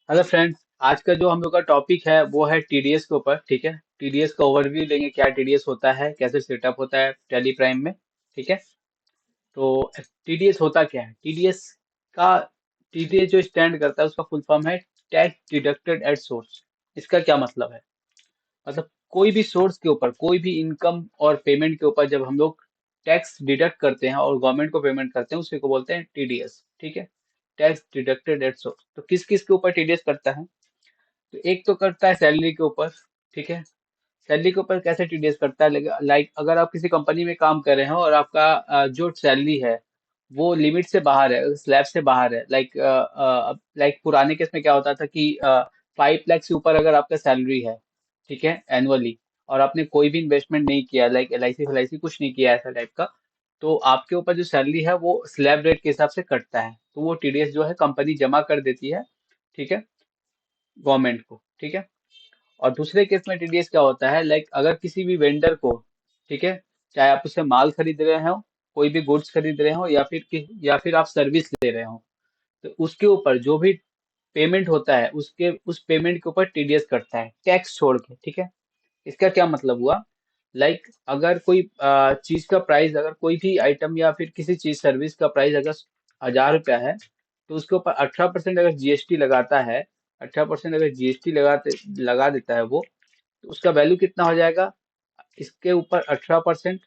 Hello friends. आज का जो हम लोग का टॉपिक है वो है टीडीएस के ऊपर। ठीक है, टीडीएस का ओवरव्यू लेंगे, क्या टीडीएस होता है, कैसे सेटअप होता है टेली प्राइम में। ठीक है, तो टीडीएस होता क्या है? का टीडीएस जो स्टैंड करता है उसका फुल फॉर्म है टैक्स डिडक्टेड एट सोर्स। इसका क्या मतलब है? मतलब कोई भी सोर्स के ऊपर, कोई भी इनकम और पेमेंट के ऊपर जब हम लोग टैक्स डिडक्ट करते हैं और गवर्नमेंट को पेमेंट करते हैं, उसी को बोलते हैं टीडीएस। ठीक है, टैक्स डिडक्टेड एट सोर्स। तो किस किस के ऊपर टीडीएस करता है? तो एक तो करता है सैलरी के ऊपर। ठीक है, सैलरी के ऊपर कैसे टीडीएस करता है? लाइक अगर आप किसी कंपनी में काम कर रहे हो और आपका जो सैलरी है वो लिमिट से बाहर है, स्लैब से बाहर है। लाइक पुराने केस में क्या होता था कि 5 लाख से ऊपर अगर आपका सैलरी है, ठीक है, एनुअली, और आपने कोई भी इन्वेस्टमेंट नहीं किया, लाइक एल आई सी कुछ नहीं किया ऐसा टाइप का, तो आपके ऊपर जो सैलरी है वो स्लैब रेट के हिसाब से कटता है। तो वो टीडीएस जो है कंपनी जमा कर देती है, ठीक है, गवर्नमेंट को। ठीक है, और दूसरे केस में टीडीएस क्या होता है? लाइक अगर किसी भी वेंडर को, ठीक है, चाहे आप उससे माल खरीद रहे हो, कोई भी गुड्स खरीद रहे हो, या फिर आप सर्विस ले रहे हो, तो उसके ऊपर जो भी पेमेंट होता है उसके उस पेमेंट के ऊपर टीडीएस कटता है, टैक्स छोड़ के। ठीक है, इसका क्या मतलब हुआ? लाइक अगर कोई चीज का प्राइस, अगर कोई भी आइटम या फिर किसी चीज सर्विस का प्राइस अगर 1,000 रुपया है, तो उसके ऊपर 18% अगर जीएसटी लगाता है, 18% अगर जीएसटी लगा देता है वो, तो उसका वैल्यू कितना हो जाएगा? इसके ऊपर 18%,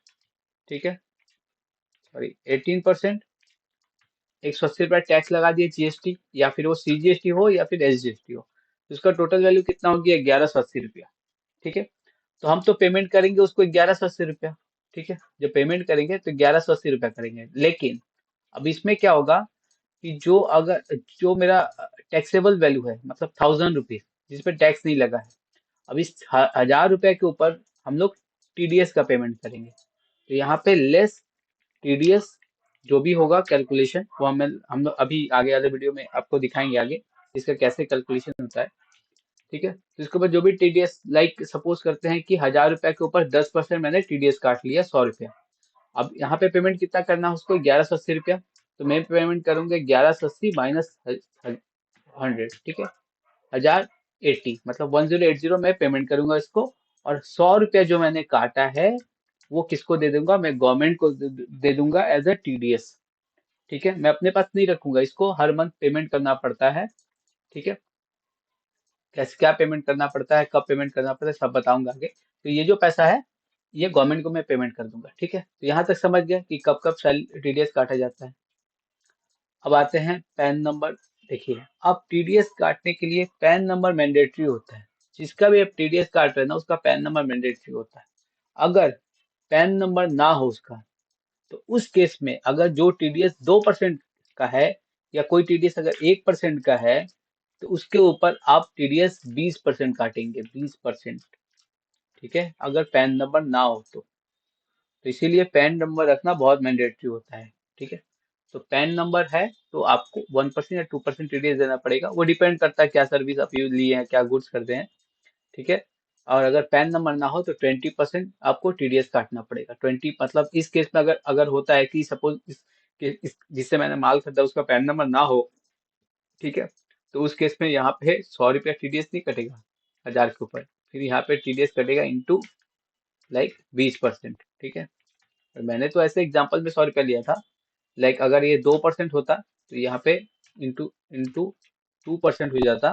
ठीक है, सॉरी 18%, 180 रुपया टैक्स लगा दिए जीएसटी, या फिर वो सीजीएसटी हो या फिर एसजीएसटी हो, तो उसका टोटल वैल्यू कितना हो गया? 1180 रुपया। ठीक है, तो हम तो पेमेंट करेंगे उसको 1180 रुपया। ठीक है, जब पेमेंट करेंगे तो 1180 रुपया करेंगे, लेकिन अब इसमें क्या होगा कि जो मेरा टैक्सेबल वैल्यू है, मतलब 1,000 रुपीज, जिसपे टैक्स नहीं लगा है, अब इस 1,000 रुपया के ऊपर हम लोग टीडीएस का पेमेंट करेंगे। तो यहाँ पे लेस टीडीएस जो भी होगा कैलकुलेशन, वो हम लोग अभी आगे वाले वीडियो में आपको दिखाएंगे आगे इसका कैसे कैलकुलेशन होता है। ठीक है, तो इसके ऊपर जो भी टीडीएस, लाइक सपोज करते हैं कि 1,000 रुपया के ऊपर 10% मैंने टीडीएस काट लिया, 100 रुपया। अब यहाँ पे पेमेंट कितना करना है उसको? 1180 रुपया। तो मैं पेमेंट करूंगा 1180 - 100। ठीक है, 1080, मतलब 1080 मैं पेमेंट करूंगा इसको। और 100 रुपया जो मैंने काटा है वो किसको दे दूंगा? मैं गवर्नमेंट को दे दूंगा एज अ टीडीएस। ठीक है, मैं अपने पास नहीं रखूंगा इसको, हर मंथ पेमेंट करना पड़ता है। ठीक है, कैसे क्या पेमेंट करना पड़ता है, कब पेमेंट करना पड़ता है, सब बताऊंगा आगे। तो ये जो पैसा है ये गवर्नमेंट को मैं पेमेंट कर दूंगा। ठीक है, तो यहाँ तक समझ गया कि कब कब टीडीएस काटा जाता है। अब आते हैं पैन नंबर। देखिए, अब टीडीएस काटने के लिए पैन नंबर मैंडेटरी होता है। जिसका भी आप टीडीएस काट रहे हैं ना, उसका पैन नंबर मैंडेटरी होता है। अगर पैन नंबर ना हो उसका, तो उस केस में अगर जो टीडीएस 2% का है, या कोई टीडीएस अगर 1% का है, तो उसके ऊपर आप टीडीएस 20% काटेंगे, 20%। ठीक है, अगर पैन नंबर ना हो तो इसीलिए पैन नंबर रखना बहुत मैंडेटरी होता है। ठीक है, तो पैन नंबर है तो आपको 1% या 2% टीडीएस देना पड़ेगा, वो डिपेंड करता है क्या सर्विस आप यूज लिए हैं, क्या गुड्स करते हैं। ठीक है, और अगर पैन नंबर ना हो तो 20% आपको टीडीएस काटना पड़ेगा। 20 मतलब इस केस में अगर अगर होता है कि सपोज जिससे मैंने माल खरीदा उसका पैन नंबर ना हो, ठीक है, तो उस केस में यहाँ पे 100 रुपया टीडीएस नहीं कटेगा 1,000 के ऊपर, फिर यहाँ पे टीडीएस कटेगा इंटू लाइक 20%। ठीक है, और मैंने तो ऐसे एग्जांपल में 100 रुपया लिया था। लाइक अगर ये 2% होता तो यहाँ पे इंटू इंटू 2% हो जाता,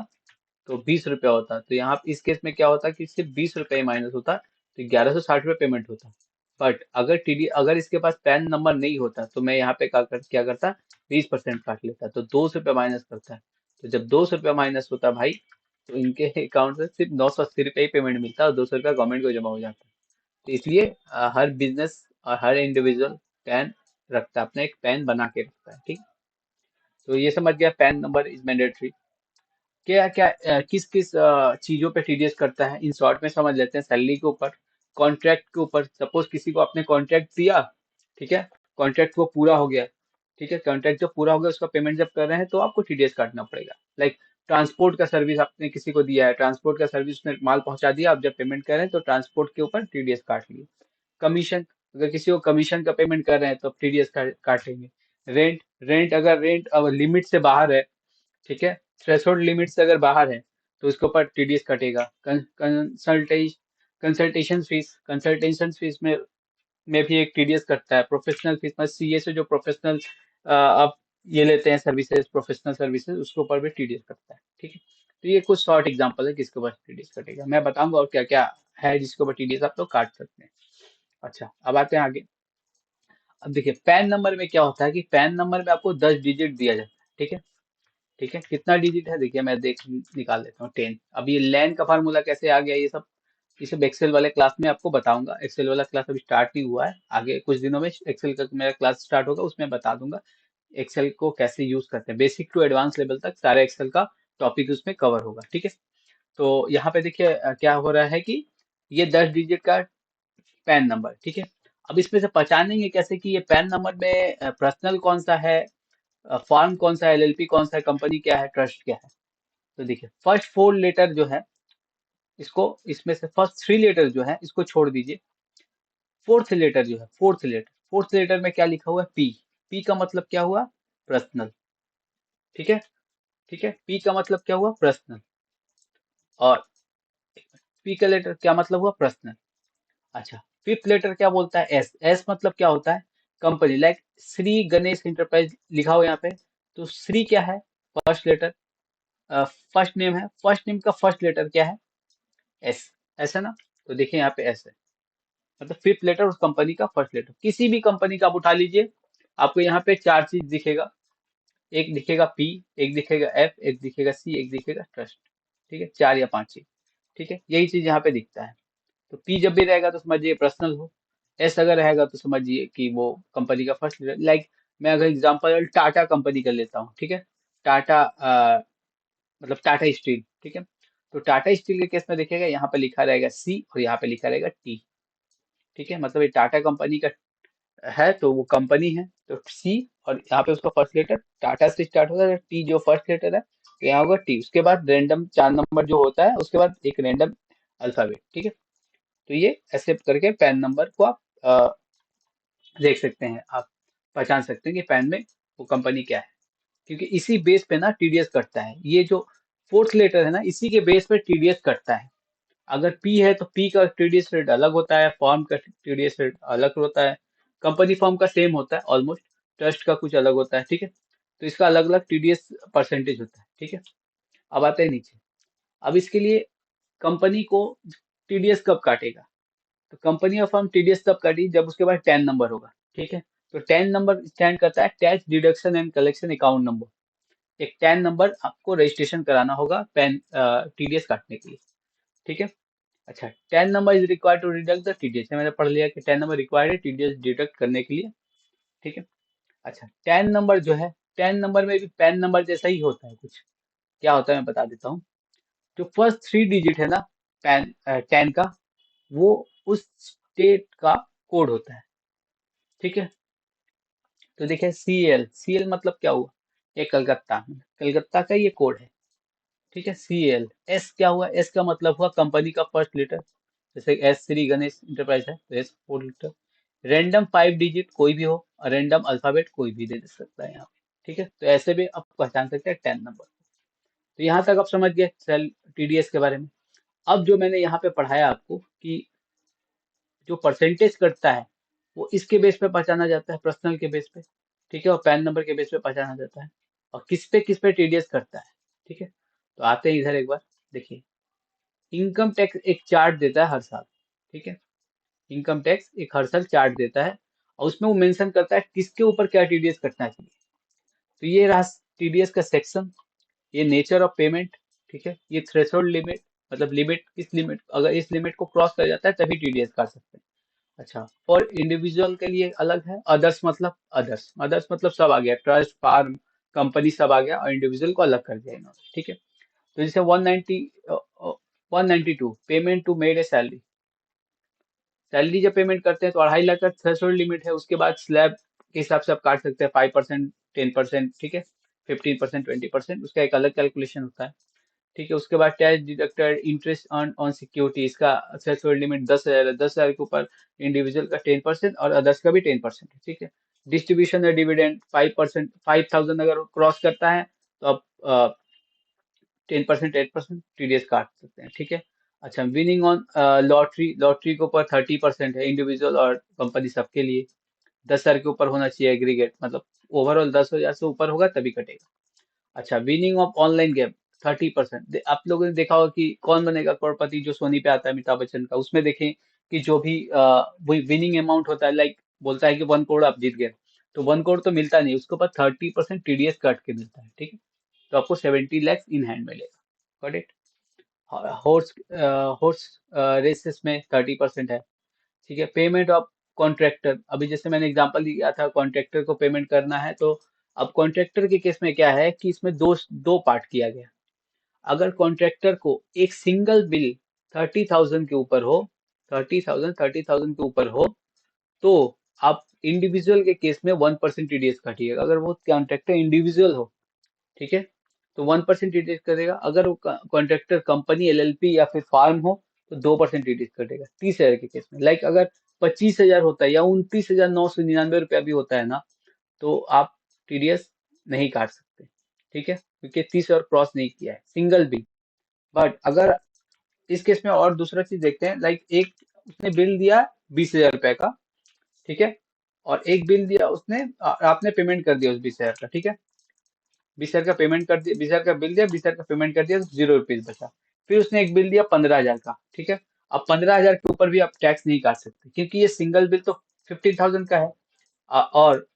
तो 20 रुपया होता। तो यहाँ इस केस में क्या होता कि सिर्फ 20 रुपये माइनस होता, तो 1160 रुपये पेमेंट होता। बट अगर इसके पास पैन नंबर नहीं होता तो मैं यहाँ पे क्या करता? 20% काट लेता, तो 200 रुपया माइनस करता है। तो जब 200 रुपया माइनस होता भाई, तो इनके अकाउंट से सिर्फ 980 रुपये ही पेमेंट मिलता और 200 रुपया गवर्नमेंट को जमा हो जाता। तो इसलिए हर बिजनेस और हर इंडिविजुअल पैन रखता है, अपना एक पैन बना के रखता है। ठीक, तो ये समझ गया पैन नंबर इज मैंडेटरी। क्या क्या किस किस चीजों पे टीडीएस करता है, इन शॉर्ट में समझ लेते हैं। सैलरी के ऊपर, कॉन्ट्रैक्ट के ऊपर, सपोज किसी को आपने कॉन्ट्रैक्ट दिया, ठीक है, कॉन्ट्रैक्ट वो पूरा हो गया, ठीक है, कॉन्ट्रैक्ट जब पूरा हो गया उसका पेमेंट जब कर रहे हैं तो आपको टीडीएस काटना पड़ेगा। लाइक ट्रांसपोर्ट का सर्विस आपने किसी को दिया है, ट्रांसपोर्ट का सर्विस ने माल पहुंचा दिया, आप जब पेमेंट कर रहे हैं तो ट्रांसपोर्ट के ऊपर टीडीएस काट लिए। कमीशन, अगर किसी को कमीशन का पेमेंट कर रहे हैं तो टीडीएस काटेंगे। रेंट रेंट अगर रेंट अब लिमिट से बाहर है, ठीक है, थ्रेशोल्ड लिमिट से अगर बाहर है तो उसके ऊपर टीडीएस कटेगा। कंसल्टेशन फीस में भी एक टीडीएस कटता है। प्रोफेशनल फीस में सीए से जो प्रोफेशनल आप ये लेते हैं सर्विसेज, प्रोफेशनल सर्विसेज, उसके ऊपर भी टीडीएस कटता है। ठीक है, तो ये कुछ शॉर्ट एग्जांपल है किसके ऊपर टीडीएस कटेगा। मैं बताऊंगा और क्या क्या है जिसके ऊपर टीडीएस आप लोग काट सकते हैं। अच्छा, अब आते हैं आगे। अब देखिए पैन नंबर में क्या होता है कि पैन नंबर में आपको 10 डिजिट दिया जाता है। ठीक है, ठीक है, कितना डिजिट है देखिए, मैं देख निकाल लेता हूँ। 10। अब ये लैन का फार्मूला कैसे आ गया, ये सब एक्सेल वाले क्लास में आपको बताऊंगा। एक्सेल वाला क्लास अभी स्टार्ट नहीं हुआ है, आगे कुछ दिनों में एक्सेल का मेरा क्लास स्टार्ट होगा, उसमें बता दूंगा एक्सेल को कैसे यूज करते हैं। बेसिक टू एडवांस लेवल तक सारे एक्सेल का टॉपिक उसमें कवर होगा। ठीक है, तो यहाँ पे देखिए क्या हो रहा है कि ये 10 डिजिट का पैन नंबर। ठीक है, अब इसमें से पहचानेंगे कैसे कि ये पैन नंबर में पर्सनल कौन सा है, फॉर्म कौन सा है, एलएलपी कौन सा है, कंपनी क्या है, ट्रस्ट क्या है। तो देखिए फर्स्ट 4 लेटर जो है, इसको इसमें से फर्स्ट 3 लेटर जो है इसको छोड़ दीजिए। फोर्थ लेटर में क्या लिखा हुआ है, पी। पी का मतलब क्या हुआ, पर्सनल। ठीक है, ठीक है, पी का मतलब क्या हुआ, पर्सनल। और पी का लेटर क्या मतलब हुआ, पर्सनल। अच्छा, फिफ्थ लेटर क्या बोलता है, एस। एस मतलब क्या होता है, company. Like Shri Ganesh enterprise लिखा हो यहाँ पे, तो श्री क्या है, फर्स्ट लेटर। फर्स्ट नेम है, फर्स्ट नेम का फर्स्ट लेटर क्या है, एस। ऐसा ना, तो देखिए यहाँ पे एस है, मतलब फिफ्थ लेटर उस कंपनी का फर्स्ट लेटर। किसी भी कंपनी का आप उठा लीजिए, आपको यहाँ पे 4 चीज दिखेगा। एक दिखेगा पी, एक दिखेगा एफ, एक दिखेगा सी, एक दिखेगा ट्रस्ट। ठीक है, 4 या 5 चीज। ठीक है, यही चीज यहाँ पे दिखता है। तो पी जब भी रहेगा तो समझिए पर्सनल हो, एस अगर रहेगा तो समझिए कि वो कंपनी का फर्स्ट लेटर। लाइक मैं अगर एग्जांपल टाटा कंपनी का लेता हूँ, ठीक है, टाटा मतलब टाटा स्टील। ठीक है, तो टाटा स्टील के केस में देखिएगा यहाँ पे लिखा रहेगा सी और यहाँ पे लिखा रहेगा टी। ठीक है, मतलब ये टाटा कंपनी का है तो वो कंपनी है, तो सी, और यहाँ पे उसका फर्स्ट लेटर टाटा से स्टार्ट होता है, टी जो फर्स्ट लेटर है तो यहाँ होगा टी। उसके बाद रैंडम 4 नंबर जो होता है, उसके बाद एक रैंडम अल्फाबेट। ठीक है, तो ये ऐसे करके पैन नंबर को आप देख सकते हैं, आप पहचान सकते हैं कि पैन में वो कंपनी क्या है। क्योंकि इसी बेस पे ना टीडीएस कटता है, ये जो फोर्थ लेटर है ना इसी के बेस पे टीडीएस कटता है। अगर पी है तो पी का टीडीएस रेट अलग होता है, फॉर्म का टीडीएस रेट अलग होता है, कंपनी फॉर्म का सेम होता है ऑलमोस्ट, ट्रस्ट का कुछ अलग होता है। ठीक है, तो इसका अलग अलग टीडीएस परसेंटेज होता है। ठीक है, अब आते हैं नीचे। अब इसके लिए कंपनी को टीडीएस कब काटेगा, तो कंपनी और फर्म टीडीएस तब काटी जब उसके पास 10 नंबर होगा। ठीक है, तो 10 नंबर स्टैंड करता है tax deduction and collection account number. एक 10 नंबर आपको रजिस्ट्रेशन कराना होगा पैन टीडीएस काटने के लिए। ठीक है, अच्छा, 10 number is required to deduct the TDS, मैंने पढ़ लिया कि 10 नंबर रिक्वायर्ड है टीडीएस डिडक्ट करने के लिए। ठीक है, अच्छा, 10 नंबर जो है, 10 नंबर में भी पैन नंबर जैसा ही होता है कुछ। क्या होता है मैं बता देता हूँ। जो फर्स्ट 3 डिजिट है ना पैन 10 का, वो उस स्टेट का कोड होता है। ठीक है, तो देखिए सीएल, सीएल मतलब क्या हुआ, ये कलकत्ता, कलकत्ता का ये कोड है। ठीक है, सीएल। एस क्या हुआ, एस का मतलब हुआ कंपनी का फर्स्ट लेटर, जैसे एस श्री गणेश इंटरप्राइज है तो एस 4 लेटर। रैंडम 5 डिजिट कोई भी हो, और रैंडम अल्फाबेट कोई भी दे सकता है यहाँ पे। ठीक है, तो ऐसे भी आप पहचान सकते हैं 10 नंबर। तो यहाँ तक आप समझ गए सेल टीडीएस के बारे में। अब जो मैंने यहाँ पे पढ़ाया आपको कि जो परसेंटेज कटता है वो इसके बेस पे पहचाना जाता है, पर्सनल के बेस पे। ठीक है, और पैन नंबर के बेस पे पहचाना जाता है, और किस पे टीडीएस करता है। ठीक है, तो आते हैं इधर एक बार। देखिए इनकम टैक्स एक चार्ट देता है हर साल। ठीक है, इनकम टैक्स एक हर साल चार्ट देता है, और उसमें वो मेंशन करता है किसके ऊपर क्या टीडीएस कटना चाहिए। तो ये रहा टीडीएस का सेक्शन, ये नेचर ऑफ पेमेंट। ठीक है, ये थ्रेशोल्ड लिमिट, मतलब लिमिट, इस लिमिट, अगर इस लिमिट को क्रॉस कर जाता है तभी टीडीएस काट सकते हैं। अच्छा, और इंडिविजुअल के लिए अलग है, अदर्स मतलब अदर्स, अदर्स मतलब सब आ गया, ट्रस्ट फार्म कंपनी सब आ गया, और इंडिविजुअल को अलग कर दिया इन्होंने। ठीक है, तो जैसे 192 payment to made a salary, salary जब पेमेंट करते हैं तो 2.5 लाख का थ्रेशोल्ड लिमिट है, उसके बाद स्लैब के हिसाब से आप काट सकते हैं 5%, 10%, ठीक है, 15%, 20%, उसका एक अलग कैलकुलेशन होता है। ठीक है, उसके बाद tax deducted interest earn on security, इसका थ्रेशोल्ड लिमिट 10,000 है, 10,000 के ऊपर इंडिविजुअल का 10% और अदर्स का भी 10% है। ठीक है, डिस्ट्रीब्यूशन है डिविडेंड 5%, 5,000 अगर क्रॉस करता है तो आप 10%, 8% टीडीएस काट सकते हैं, ठीक है। अच्छा, विनिंग ऑन लॉटरी, लॉटरी के ऊपर 30% है, इंडिविजुअल और कंपनी सबके लिए। 10,000 के ऊपर होना चाहिए एग्रीगेट, मतलब ओवरऑल 10,000 से ऊपर होगा तभी कटेगा। अच्छा, विनिंग ऑफ ऑनलाइन गेम 30%। आप लोगों ने देखा होगा कि कौन बनेगा करोड़पति, जो सोनी पे आता है अमिताभ बच्चन का, उसमें देखें कि जो भी विनिंग अमाउंट होता है, लाइक बोलता है कि 1 करोड़ आप जीत गए, तो 1 करोड़ तो मिलता नहीं, उसके ऊपर 30% टीडीएस कट के मिलता है, ठीक है। तो आपको 70 लाख इन हैंड मिलेगा। Got it. Horse horse races में 30% है, ठीक है। पेमेंट ऑफ कॉन्ट्रैक्टर, अभी जैसे मैंने एग्जांपल दिया था, कॉन्ट्रैक्टर को पेमेंट करना है, तो अब कॉन्ट्रैक्टर के केस में क्या है कि इसमें दो दो पार्ट किया गया। अगर कॉन्ट्रैक्टर को एक सिंगल बिल 30,000 के ऊपर हो, 30,000 के ऊपर हो, तो आप इंडिविजुअल के केस में 1% टीडीएस काटिएगा, अगर वो कॉन्ट्रैक्टर इंडिविजुअल हो, ठीक है, तो 1% टीडीएस कटेगा। अगर वो कॉन्ट्रैक्टर कंपनी, एलएलपी या फिर फार्म हो, तो 2% टीडीएस कटेगा 30,000 के केस में। लाइक अगर 25,000 होता है या 29,999 रुपया भी होता है ना, तो आप टीडीएस नहीं काट सकते, ठीक है, क्योंकि 30 और क्रॉस नहीं किया है सिंगल बिल। बट अगर इस केस में और दूसरा चीज देखते हैं, लाइक एक उसने बिल दिया 20,000 रुपए का, ठीक है, और एक बिल दिया उसने, आपने पेमेंट कर दिया उस 20,000 का, ठीक है, 20,000 का पेमेंट कर दिया, 20,000 का बिल दिया, 20,000 का पेमेंट कर दिया, तो 0 रुपीज बचा। फिर उसने एक बिल दिया 15,000 का, ठीक है। अब 15,000 के ऊपर भी आप टैक्स नहीं काट सकते, क्योंकि ये सिंगल बिल तो 15,000 का है। और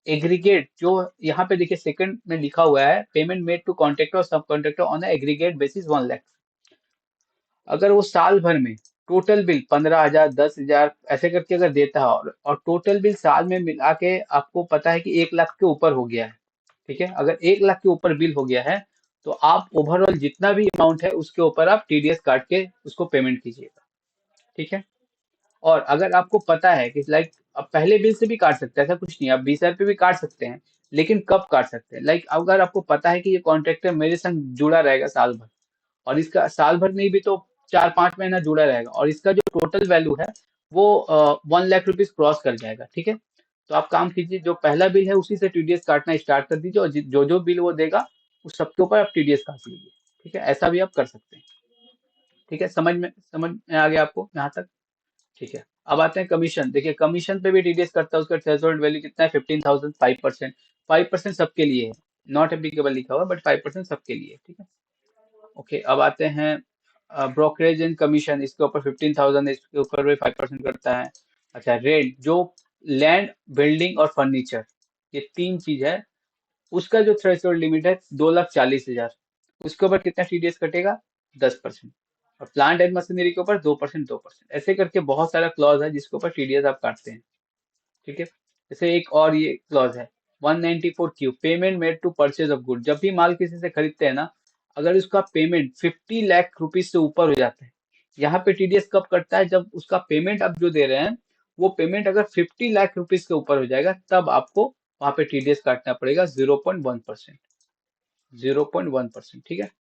एग्रीगेट जो यहाँ पे देखिए सेकंड में लिखा हुआ है, पेमेंट मेड टू कॉन्ट्रैक्टर और सब contractor on aggregate basis 1 lakh. अगर वो साल भर में टोटल बिल 15,000, 10,000 ऐसे करके अगर देता है, और टोटल बिल साल में मिला के आपको पता है कि 1 लाख के ऊपर हो गया है, ठीक है, अगर 1 लाख के ऊपर बिल हो गया है, तो आप ओवरऑल जितना भी अमाउंट है उसके ऊपर आप टीडीएस काट के उसको पेमेंट कीजिएगा, ठीक है। और अगर आपको पता है कि लाइक अब पहले बिल से भी काट सकते हैं, ऐसा कुछ नहीं, आप 20,000 पे भी काट सकते हैं, लेकिन कब काट सकते हैं, लाइक अगर आपको पता है कि ये कॉन्ट्रैक्टर मेरे संग जुड़ा रहेगा साल भर, और इसका साल भर नहीं भी तो 4-5 महीना जुड़ा रहेगा, और इसका जो टोटल वैल्यू है वो 1 लाख रुपीज क्रॉस कर जाएगा, ठीक है। तो आप काम कीजिए, जो पहला बिल है उसी से टीडीएस काटना स्टार्ट कर दीजिए, और जो जो बिल वो देगा उस सबके ऊपर आप टीडीएस काट लीजिए, ठीक है, ऐसा भी आप कर सकते हैं, ठीक है। समझ में आ गया आपको यहाँ तक, ठीक है। अब आते हैं कमीशन, देखिए कमीशन पे भी टीडीएस करता है, उसका थ्रेशोल्ड वैल्यू कितना है, 15,000, 5%। 5% सबके लिए है, नॉट एप्लीकेबल लिखा हुआ, बट 5% सबके लिए है, ठीक है। ओके, अब आते हैं ब्रोकरेज एंड कमीशन, इसके ऊपर 15,000, इसके ऊपर भी 5% करता है। अच्छा, रेंट, जो लैंड, बिल्डिंग और फर्नीचर, ये तीन चीज है, उसका जो थ्रेशोल्ड लिमिट है 2,40,000, उसके ऊपर कितना टीडीएस कटेगा, 10%। और प्लांट एंड मशीनरी के ऊपर 2%, 2%, ऐसे करके बहुत सारा क्लॉज है जिसके ऊपर टीडीएस आप काटते हैं, ठीक है। जैसे एक और ये क्लॉज है 194 Q, payment made to purchase of good, जब भी माल किसी से खरीदते हैं ना, अगर उसका पेमेंट 50 लाख रुपीज से ऊपर हो जाता है, यहाँ पे टीडीएस कब कटता है, जब उसका पेमेंट आप जो दे रहे हैं, वो पेमेंट अगर 50 लाख रुपीज के ऊपर हो जाएगा, तब आपको वहां पे टीडीएस काटना पड़ेगा 0.1%, 0.1%, ठीक है,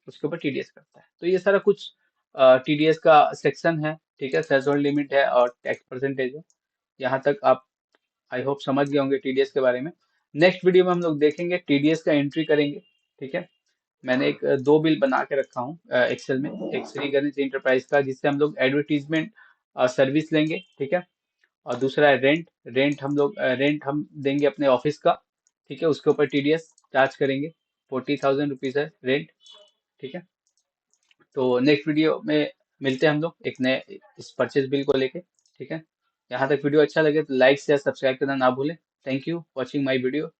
उसके ऊपर टीडीएस करता है। तो ये सारा कुछ टीडीएस का सेक्शन है, ठीक है, थ्रेशोल्ड लिमिट है और टैक्स परसेंटेज है। यहाँ तक आप आई होप समझ गए होंगे टीडीएस के बारे में। नेक्स्ट वीडियो में हम लोग देखेंगे टीडीएस का एंट्री करेंगे, ठीक है। मैंने एक दो बिल बना के रखा हूँ एक्सेल में, एक श्री गणेश इंटरप्राइज का जिससे हम लोग एडवर्टीजमेंट सर्विस लेंगे, ठीक है, और दूसरा है रेंट, रेंट हम देंगे अपने ऑफिस का, ठीक है, उसके ऊपर टीडीएस चार्ज करेंगे, 40,000 रुपीज है रेंट, ठीक है। तो नेक्स्ट वीडियो में मिलते हैं हम लोग एक नए इस परचेज बिल को लेके, ठीक है। यहाँ तक वीडियो अच्छा लगे तो लाइक शेयर सब्सक्राइब करना ना भूलें। Thank you watching my video.